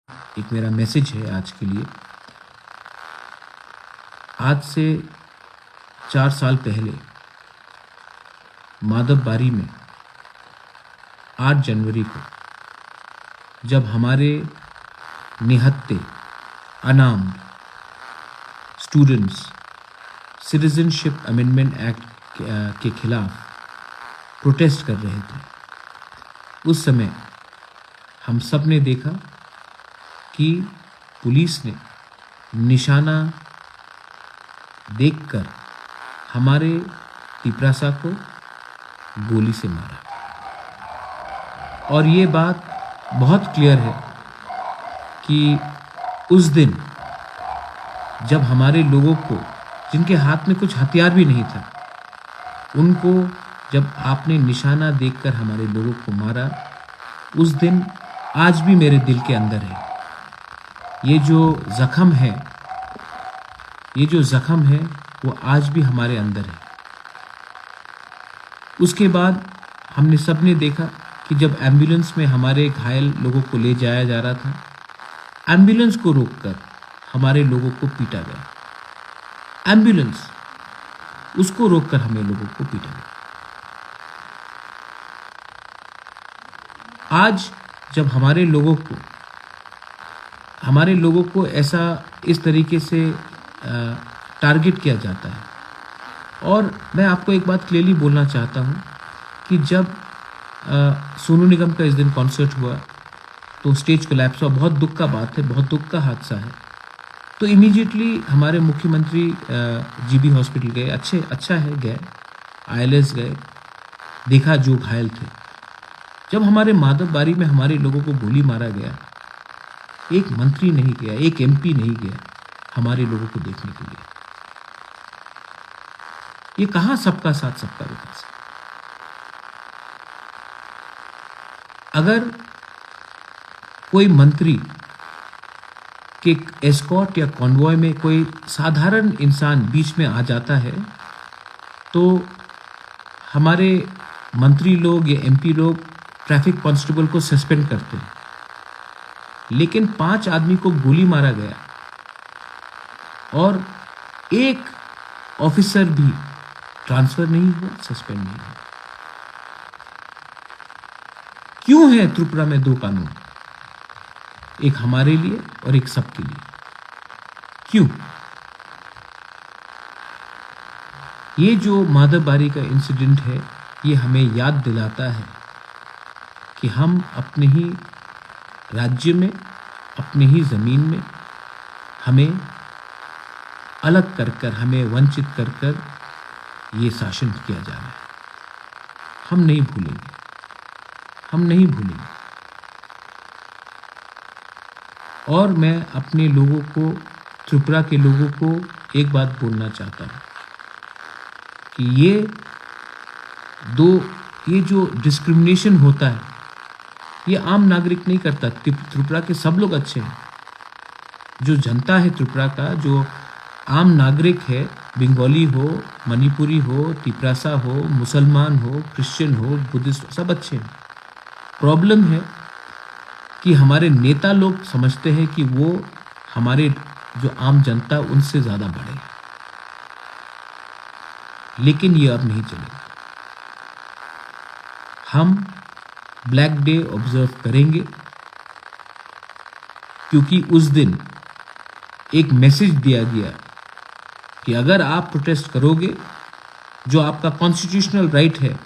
एक मेरा मैसेज है आज के लिए। आज से 4 साल पहले माधवबारी में 8 जनवरी को जब हमारे निहत्थे unarmed students citizenship amendment act के खिलाफ प्रोटेस्ट कर रहे थे, उस समय हम सब ने देखा कि पुलिस ने निशाना देखकर हमारे टिपरासा को गोली से मारा। और ये बात बहुत क्लियर है कि उस दिन जब हमारे लोगों को, जिनके हाथ में कुछ हथियार भी नहीं था, उनको जब आपने निशाना देखकर हमारे लोगों को मारा, उस दिन आज भी मेरे दिल के अंदर है। ये जो ज़ख्म है वो आज भी हमारे अंदर है। उसके बाद हमने सबने देखा कि जब एम्बुलेंस में हमारे घायल लोगों को ले जाया जा रहा था, एम्बुलेंस को रोककर हमारे लोगों को पीटा गया। एम्बुलेंस उसको रोककर हमें लोगों को पीटा गया। आज जब हमारे लोगों को ऐसा इस तरीके से टारगेट किया जाता है, और मैं आपको एक बात क्लियरली बोलना चाहता हूँ कि जब सोनू निगम का इस दिन कॉन्सर्ट हुआ तो स्टेज कोलैप्स हुआ। बहुत दुख का बात है, बहुत दुख का हादसा है। तो इमीडिएटली हमारे मुख्यमंत्री जीबी हॉस्पिटल गए। अच्छा है, गए, आईएलएस गए, देखा जो घायल थे। जब हमारे माधवबारी में हमारे लोगों को गोली मारा गया, एक मंत्री नहीं गया, एक एमपी नहीं गया हमारे लोगों को देखने के लिए। ये कहां सबका साथ सबका विकास है? अगर कोई मंत्री के एस्कॉर्ट या कॉन्वॉय में कोई साधारण इंसान बीच में आ जाता है तो हमारे मंत्री लोग या एमपी लोग ट्रैफिक कांस्टेबल को सस्पेंड करते हैं। लेकिन 5 आदमी को गोली मारा गया और एक ऑफिसर भी ट्रांसफर नहीं हुआ, सस्पेंड नहीं हुआ। क्यों है त्रिपुरा में 2 कानून, एक हमारे लिए और एक सबके लिए? क्यों? ये जो माधवबारी का इंसिडेंट है, ये हमें याद दिलाता है कि हम अपने ही राज्य में, अपने ही ज़मीन में हमें अलग कर हमें वंचित कर ये शासन किया जा रहा है। हम नहीं भूलेंगे। और मैं अपने लोगों को, त्रिपुरा के लोगों को एक बात बोलना चाहता हूँ कि ये जो डिस्क्रिमिनेशन होता है, ये आम नागरिक नहीं करता। त्रिपुरा के सब लोग अच्छे हैं। जो जनता है त्रिपुरा का, जो आम नागरिक है, बंगाली हो, मणिपुरी हो, टिपरासा हो, मुसलमान हो, क्रिश्चियन हो, बुद्धिस्ट, सब अच्छे हैं। प्रॉब्लम है कि हमारे नेता लोग समझते हैं कि वो हमारे जो आम जनता उनसे ज़्यादा बड़े। लेकिन ये अब नहीं चलेगा। हम ब्लैक डे ऑब्जर्व करेंगे, क्योंकि उस दिन एक मैसेज दिया गया कि अगर आप प्रोटेस्ट करोगे, जो आपका कॉन्स्टिट्यूशनल राइट है